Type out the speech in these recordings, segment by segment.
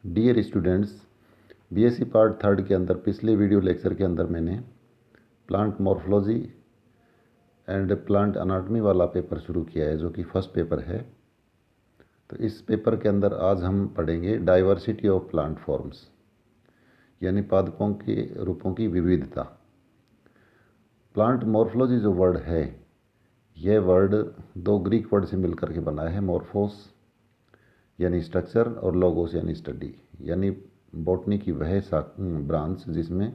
Dear students, BSc part third के अंदर पिछले वीडियो लेक्चर के अंदर मैंने plant morphology and plant anatomy वाला पेपर शुरू किया है, जो कि फर्स्ट पेपर है। तो इस पेपर के अंदर आज हम पढ़ेंगे डाइवर्सिटी ऑफ प्लांट फॉर्म्स, यानी पादपों के रूपों की विविधता। प्लांट मॉर्फोलॉजी जो वर्ड है, यह वर्ड दो ग्रीक वर्ड से मिलकर के बना है। मॉर्फोस यानी स्ट्रक्चर और लोगोस यानी स्टडी, यानी बॉटनी की वह ब्रांच जिसमें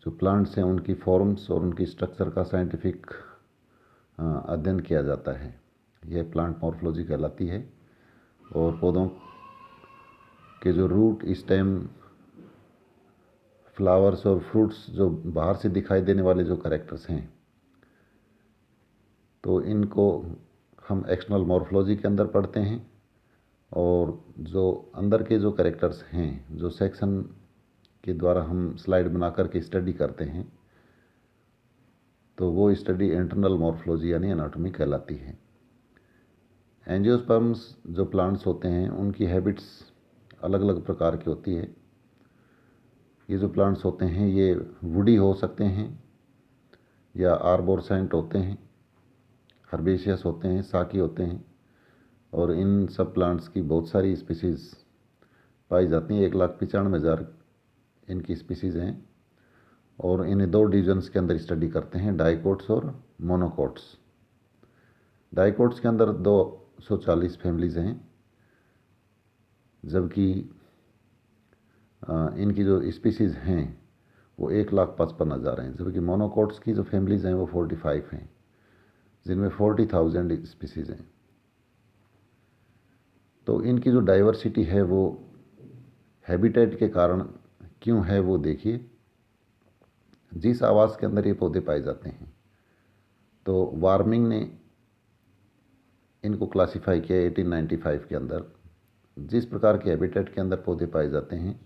जो प्लांट्स हैं उनकी फॉर्म्स और उनकी स्ट्रक्चर का साइंटिफिक अध्ययन किया जाता है, यह प्लांट मॉर्फोलॉजी कहलाती है। और पौधों के जो रूट, स्टेम, फ्लावर्स और फ्रूट्स जो बाहर से दिखाई देने वाले जो कैरेक्टर्स हैं, तो इनको हम एक्सटर्नल मॉर्फोलॉजी के अंदर पढ़ते हैं। और जो अंदर के जो कैरेक्टर्स हैं, जो सेक्शन के द्वारा हम स्लाइड बना करके स्टडी करते हैं, तो वो स्टडी इंटरनल मॉर्फोलॉजी यानी एनाटॉमी कहलाती है। एंजियोस्पर्म्स जो प्लांट्स होते हैं उनकी हैबिट्स अलग अलग प्रकार की होती है। ये जो प्लांट्स होते हैं ये वुडी हो सकते हैं या आर्बोरसेंट होते हैं, हर्बेशियस होते हैं, साकी होते हैं। और इन सब प्लांट्स की बहुत सारी स्पीसीज़ पाई जाती हैं। 1,95,000 इनकी स्पीसीज़ हैं। और इन्हें दो डिविजन्स के अंदर स्टडी करते हैं, डाइकोट्स और मोनोकोट्स। डाइकोट्स के अंदर 240 फैमिलीज़ हैं, जबकि इनकी जो स्पीसीज़ हैं वो 1,55,000 हैं। जबकि मोनोकोट्स की जो फैमिलीज़ हैं वो 45 हैं, जिनमें 40,000 स्पीसीज़ हैं। तो इनकी जो डाइवर्सिटी है वो हैबिटेट के कारण क्यों है वो देखिए। जिस आवास के अंदर ये पौधे पाए जाते हैं, तो वार्मिंग ने इनको क्लासिफाई किया 1895 के अंदर। जिस प्रकार के हैबिटेट के अंदर पौधे पाए जाते हैं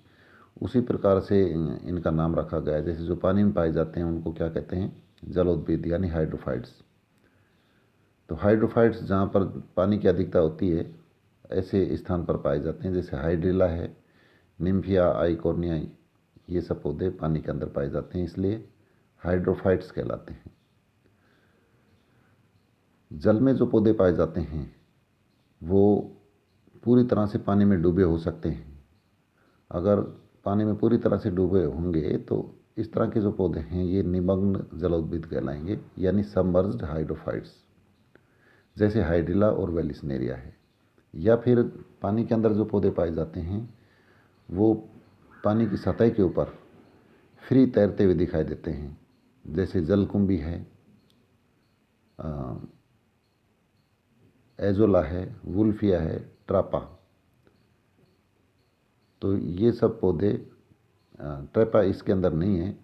उसी प्रकार से इनका नाम रखा गया है। जैसे जो पानी में पाए जाते हैं उनको क्या कहते हैं, जलोद्भिद यानी हाइड्रोफाइट्स। तो हाइड्रोफाइट्स जहाँ पर पानी की अधिकता होती है ऐसे स्थान पर पाए जाते हैं, जैसे हाइड्रिला है, निम्फिया, आइकोर्निया, ये सब पौधे पानी के अंदर पाए जाते हैं, इसलिए हाइड्रोफाइट्स कहलाते हैं। जल में जो पौधे पाए जाते हैं वो पूरी तरह से पानी में डूबे हो सकते हैं। अगर पानी में पूरी तरह से डूबे होंगे तो इस तरह के जो पौधे हैं ये निमग्न जलोद्भिद कहलाएंगे, यानी सबमर्ज्ड हाइड्रोफाइट्स, जैसे हाइड्रिला और वेलिस्नेरिया है। या फिर पानी के अंदर जो पौधे पाए जाते हैं वो पानी की सतह के ऊपर फ्री तैरते हुए दिखाई देते हैं, जैसे जलकुंभी है, एजोला है, वुल्फिया है, ट्रापा। तो ये सब पौधे, ट्रैपा इसके अंदर नहीं है,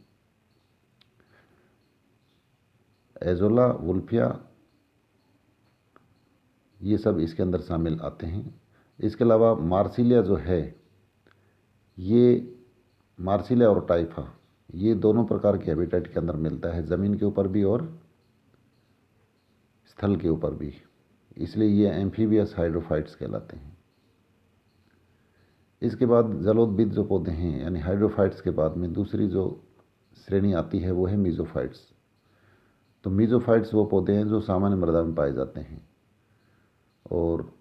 एजोला, वुल्फिया, ये सब इसके अंदर शामिल आते हैं। इसके अलावा मार्सिलिया जो है, ये मार्सिलिया और टाइफा ये दोनों प्रकार के हैबिटेट के अंदर मिलता है, ज़मीन के ऊपर भी और स्थल के ऊपर भी, इसलिए ये एम्फीबियस हाइड्रोफाइट्स कहलाते हैं। इसके बाद जलोद्भिद जो पौधे हैं यानी हाइड्रोफाइट्स के बाद में दूसरी जो श्रेणी आती है वो है मीजोफाइट्स। तो मीजोफाइट्स वो पौधे हैं जो सामान्य मृदा में पाए जाते हैं और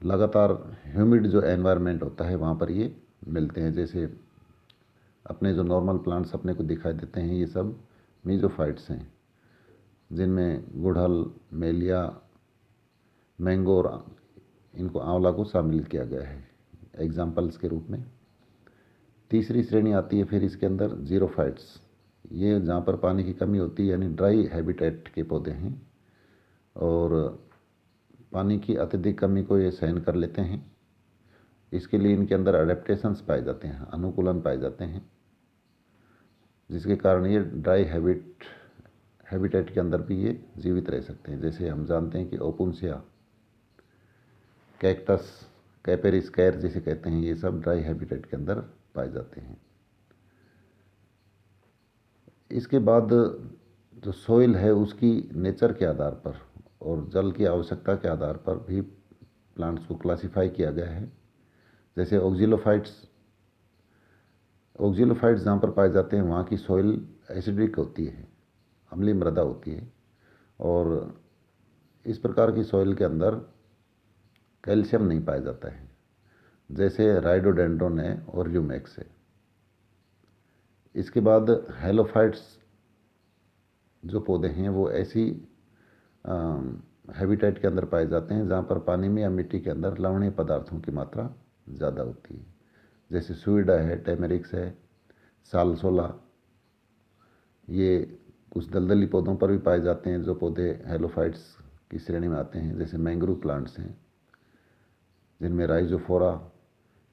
लगातार ह्यूमिड जो एनवायरनमेंट होता है वहाँ पर ये मिलते हैं। जैसे अपने जो नॉर्मल प्लांट्स अपने को दिखाई देते हैं, ये सब मीजोफाइट्स हैं, जिनमें गुड़हल, मेलिया, मैंगो और इनको आंवला को शामिल किया गया है एग्जाम्पल्स के रूप में। तीसरी श्रेणी आती है फिर इसके अंदर जीरोफाइट्स। ये जहाँ पर पानी की कमी होती है यानी ड्राई हैबिटेट के पौधे हैं और पानी की अत्यधिक कमी को ये सहन कर लेते हैं। इसके लिए इनके अंदर अडेप्टेशंस पाए जाते हैं, अनुकूलन पाए जाते हैं, जिसके कारण ये ड्राई हैबिटेट के अंदर भी ये जीवित रह सकते हैं। जैसे हम जानते हैं कि ओपुन्सिया, कैक्टस, कैपेरिस कैर जिसे कहते हैं, ये सब ड्राई हैबिटेट के अंदर पाए जाते हैं। इसके बाद जो सोइल है उसकी नेचर के आधार पर और जल की आवश्यकता के आधार पर भी प्लांट्स को क्लासीफाई किया गया है। जैसे ऑक्जिलोफाइट्स जहाँ पर पाए जाते हैं वहाँ की सॉइल एसिडिक होती है, अम्लीय मृदा होती है, और इस प्रकार की सॉइल के अंदर कैल्शियम नहीं पाया जाता है, जैसे राइडोडेंड्रोन है और ल्यूमेक्स है। इसके बाद हेलोफाइट्स जो पौधे हैं वो ऐसी हैबिटेट के अंदर पाए जाते हैं जहाँ पर पानी में या मिट्टी के अंदर लवणीय पदार्थों की मात्रा ज़्यादा होती है, जैसे सुइडा है, टेमेरिक्स है, सालसोला। ये कुछ दलदली पौधों पर भी पाए जाते हैं जो पौधे हेलोफाइट्स की श्रेणी में आते हैं, जैसे मैंग्रोव प्लांट्स हैं जिनमें राइजोफोरा,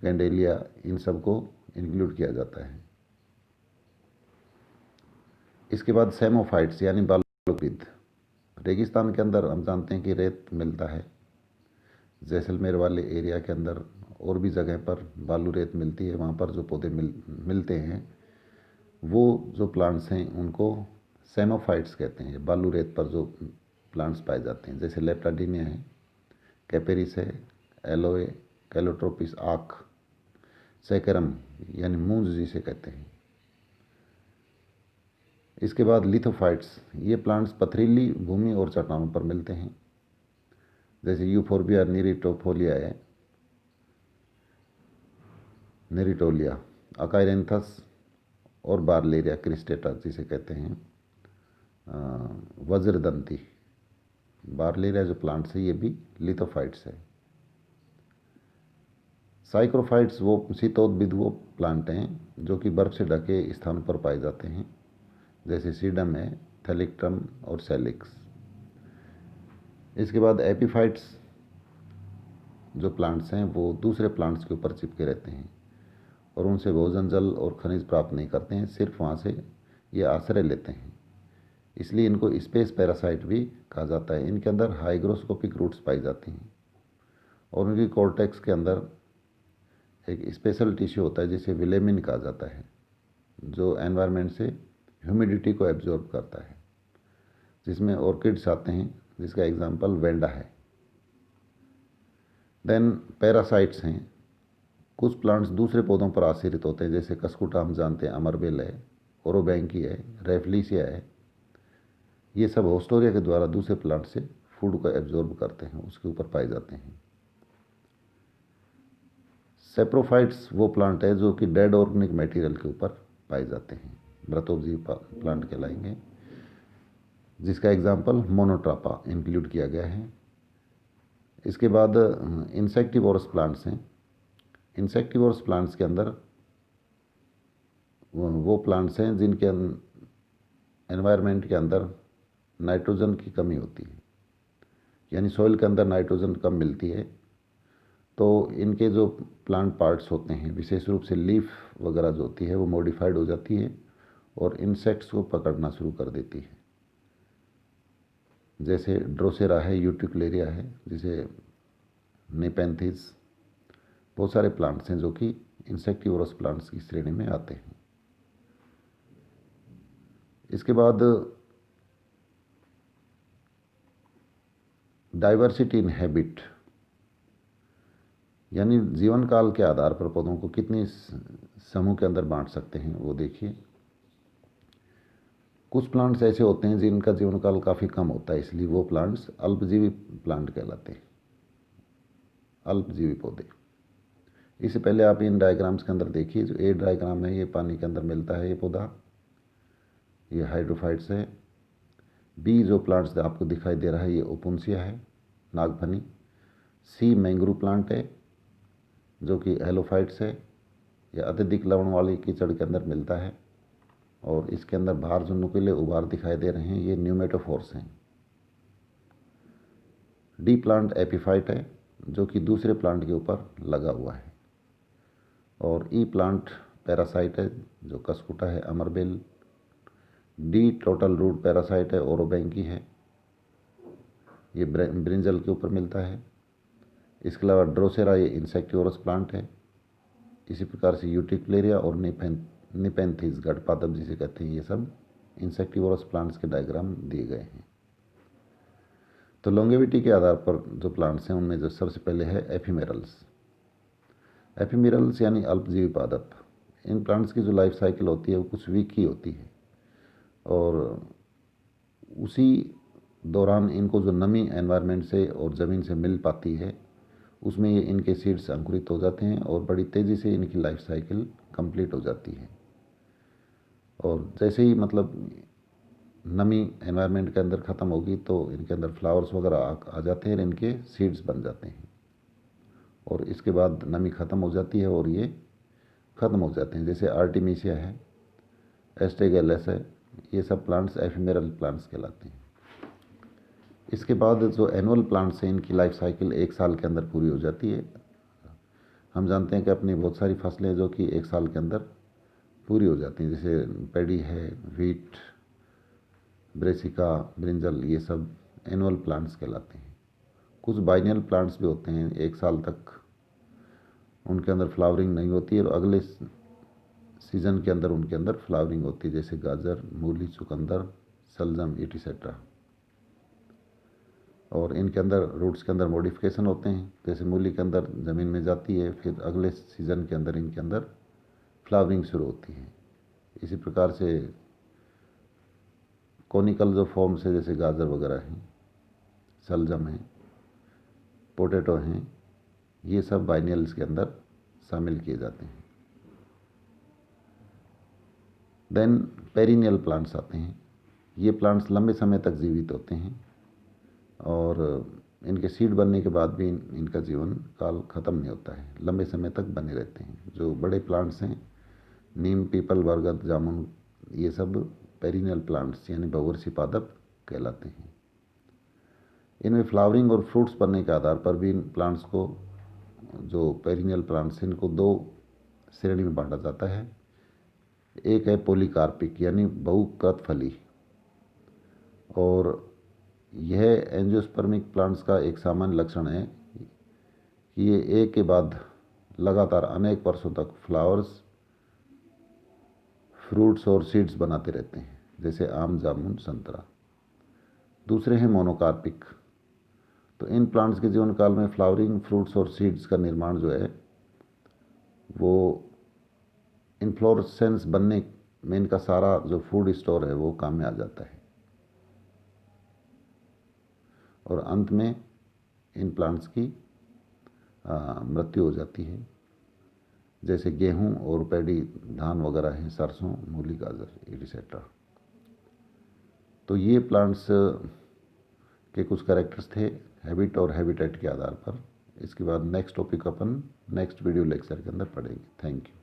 कैंडेलिया, इन सब को इंक्लूड किया जाता है। इसके बाद सेमोफाइट्स यानी बालुविद। रेगिस्तान के अंदर हम जानते हैं कि रेत मिलता है, जैसलमेर वाले एरिया के अंदर और भी जगह पर बालू रेत मिलती है। वहाँ पर जो पौधे मिलते हैं वो जो प्लांट्स हैं उनको सेमोफाइट्स कहते हैं। बालू रेत पर जो प्लांट्स पाए जाते हैं जैसे लेप्टाडीनिया है, कैपेरिस है, एलोए, कैलोट्रोपिस आक, सैकरम यानी मूंज जिसे कहते हैं। इसके बाद लिथोफाइट्स, ये प्लांट्स पथरीली भूमि और चट्टानों पर मिलते हैं, जैसे यूफोर्बिया नेरिटोलिया, अकाइरेंथस और बार्लेरिया क्रिस्टेटा जिसे कहते हैं वज्रदंती। बार्लेरिया जो प्लांट्स है ये भी लिथोफाइट्स है। साइक्रोफाइट्स वो शीतोद्भिद वो प्लांट हैं जो कि बर्फ से ढके स्थानों पर पाए जाते हैं, जैसे सीडम है, थैलिक्ट्रम और सेलिक्स। इसके बाद एपीफाइट्स जो प्लांट्स हैं वो दूसरे प्लांट्स के ऊपर चिपके रहते हैं और उनसे भोजन, जल और खनिज प्राप्त नहीं करते हैं, सिर्फ वहाँ से ये आश्रय लेते हैं, इसलिए इनको स्पेस पैरासाइट भी कहा जाता है। इनके अंदर हाइग्रोस्कोपिक रूट्स पाई जाती हैं और उनकी कॉर्टेक्स के अंदर एक स्पेशल टिश्यू होता है जिसे विलेमिन कहा जाता है, जो एनवायरनमेंट से ह्यूमिडिटी को एब्जॉर्ब करता है, जिसमें ऑर्किड्स आते हैं, जिसका एग्जांपल वेंडा है। देन पैरासाइट्स हैं। कुछ प्लांट्स दूसरे पौधों पर आश्रित होते हैं, जैसे कसकुटा हम जानते हैं, अमरबेल है, ओरोबैंकी है, रेफलिसिया है। ये सब होस्टोरिया के द्वारा दूसरे प्लांट से फूड को एब्जॉर्ब करते हैं, उसके ऊपर पाए जाते हैं। सेप्रोफाइट्स वो प्लांट है जो कि डेड ऑर्गेनिक मटेरियल के ऊपर पाए जाते हैं, मृतोपजीवी प्लांट कहलाएंगे, जिसका एग्जाम्पल मोनोट्रापा इंक्लूड किया गया है। इसके बाद इंसेक्टिवोरस प्लांट्स हैं। इंसेक्टिवोरस प्लांट्स के अंदर वो प्लांट्स हैं जिनके एनवायरनमेंट के अंदर नाइट्रोजन की कमी होती है, यानी सॉइल के अंदर नाइट्रोजन कम मिलती है, तो इनके जो प्लांट पार्ट्स होते हैं, विशेष रूप से लीफ वगैरह जो होती है वो मॉडिफाइड हो जाती है और इंसेक्ट्स को पकड़ना शुरू कर देती है, जैसे ड्रोसेरा है, यूट्रिकुलेरिया है, जिसे नेपेंथिस। बहुत सारे प्लांट्स हैं जो कि इंसेक्टिवोरस प्लांट्स की श्रेणी में आते हैं। इसके बाद डाइवर्सिटी इन हैबिट, यानी जीवन काल के आधार पर पौधों को कितनी समूह के अंदर बांट सकते हैं वो देखिए। कुछ प्लांट्स ऐसे होते हैं जिनका जीवन काल काफ़ी कम होता है, इसलिए वो प्लांट्स अल्पजीवी प्लांट कहलाते हैं, अल्पजीवी पौधे। इससे पहले आप इन डायग्राम्स के अंदर देखिए, जो ए डायग्राम है ये पानी के अंदर मिलता है ये पौधा, ये हाइड्रोफाइट्स है। बी जो प्लांट्स आपको दिखाई दे रहा है ये ओपुंसिया है, नागफनी। सी मैंग्रोव प्लांट है जो कि हेलोफाइट्स है, यह अत्यधिक लवण वाली कीचड़ के अंदर मिलता है और इसके अंदर बाहर जो नुकीले उभार दिखाई दे रहे हैं ये न्यूमेटोफोर्स हैं। डी प्लांट एपीफाइट है जो कि दूसरे प्लांट के ऊपर लगा हुआ है, और ई प्लांट पैरासाइट है जो कसकुटा है, अमरबेल। डी टोटल रूट पैरासाइट है, ओरोबैंकी है, ये ब्रिंजल के ऊपर मिलता है। इसके अलावा ड्रोसेरा ये इंसेक्टिवोरस प्लांट है। इसी प्रकार से यूट्रिकुलेरिया और निपेंथिस, गढ़पादप जिसे कहते हैं, ये सब इंसेक्टिवोरस प्लांट्स के डायग्राम दिए गए हैं। तो लॉन्गेविटी के आधार पर जो प्लांट्स हैं उनमें जो सबसे पहले है एफिमेरल्स। एफिमेरल्स यानी अल्पजीवी पादप। इन प्लांट्स की जो लाइफ साइकिल होती है वो कुछ वीक ही होती है, और उसी दौरान इनको जो नमी एनवायरनमेंट से और ज़मीन से मिल पाती है उसमें ये इनके सीड्स अंकुरित हो जाते हैं और बड़ी तेज़ी से इनकी लाइफ साइकिल कंप्लीट हो जाती है। और जैसे ही मतलब नमी एनवायरनमेंट के अंदर ख़त्म होगी तो इनके अंदर फ्लावर्स वगैरह आ जाते हैं और इनके सीड्स बन जाते हैं, और इसके बाद नमी ख़त्म हो जाती है और ये ख़त्म हो जाते हैं। जैसे आर्टिमीसिया है, एस्टेगेलस है, ये सब प्लांट्स एफिमेरल प्लांट्स कहलाते हैं। इसके बाद जो एनुअल प्लांट्स हैं इनकी लाइफ साइकिल 1 साल के अंदर पूरी हो जाती है। हम जानते हैं कि अपनी बहुत सारी फसलें जो कि 1 साल के अंदर पूरी हो जाती हैं, जैसे पैडी है, व्हीट, ब्रेसिका, ब्रिंजल, ये सब एनुअल प्लांट्स कहलाते हैं। कुछ बाइनियल प्लांट्स भी होते हैं, 1 साल तक उनके अंदर फ्लावरिंग नहीं होती है और अगले सीज़न के अंदर उनके अंदर फ्लावरिंग होती है, जैसे गाजर, मूली, चुकंदर, सलजम, एटिसेट्रा। और इनके अंदर रूट्स के अंदर मॉडिफिकेशन होते हैं, जैसे मूली के अंदर ज़मीन में जाती है, फिर अगले सीज़न के अंदर इनके अंदर फ्लावरिंग शुरू होती है। इसी प्रकार से कॉनिकल जो फॉर्म्स है जैसे गाजर वगैरह हैं, सलजम है, पोटैटो हैं, ये सब बाइनियल्स के अंदर शामिल किए जाते हैं। देन पेरिनियल प्लांट्स आते हैं। ये प्लांट्स लंबे समय तक जीवित होते हैं और इनके सीड बनने के बाद भी इनका जीवन काल ख़त्म नहीं होता है, लंबे समय तक बने रहते हैं। जो बड़े प्लांट्स हैं, नीम, पीपल, बरगद, जामुन, ये सब पेरिनियल प्लांट्स यानी बहुवर्षीय पादप कहलाते हैं। इनमें फ्लावरिंग और फ्रूट्स बनने के आधार पर भी इन प्लांट्स को, जो पेरिनियल प्लांट्स हैं, इनको 2 श्रेणी में बांटा जाता है। एक है पॉलीकार्पिक यानी बहुकृत फली, और यह एंजियोस्पर्मिक प्लांट्स का एक सामान्य लक्षण है कि ये एक के बाद लगातार अनेक वर्षों तक फ्लावर्स, फ्रूट्स और सीड्स बनाते रहते हैं, जैसे आम, जामुन, संतरा। दूसरे हैं मोनोकार्पिक। तो इन प्लांट्स के जीवन काल में फ्लावरिंग, फ्रूट्स और सीड्स का निर्माण जो है वो इन्फ्लोरेसेंस बनने में इनका सारा जो फूड स्टोर है वो काम में आ जाता है, और अंत में इन प्लांट्स की मृत्यु हो जाती है, जैसे गेहूं और पैडी, धान वगैरह हैं, सरसों, मूली, गाजर, एटिसेट्रा। तो ये प्लांट्स के कुछ कैरेक्टर्स थे हैबिट और हैबिटेट के आधार पर। इसके बाद नेक्स्ट टॉपिक अपन नेक्स्ट वीडियो लेक्चर के अंदर पढ़ेंगे। Thank you.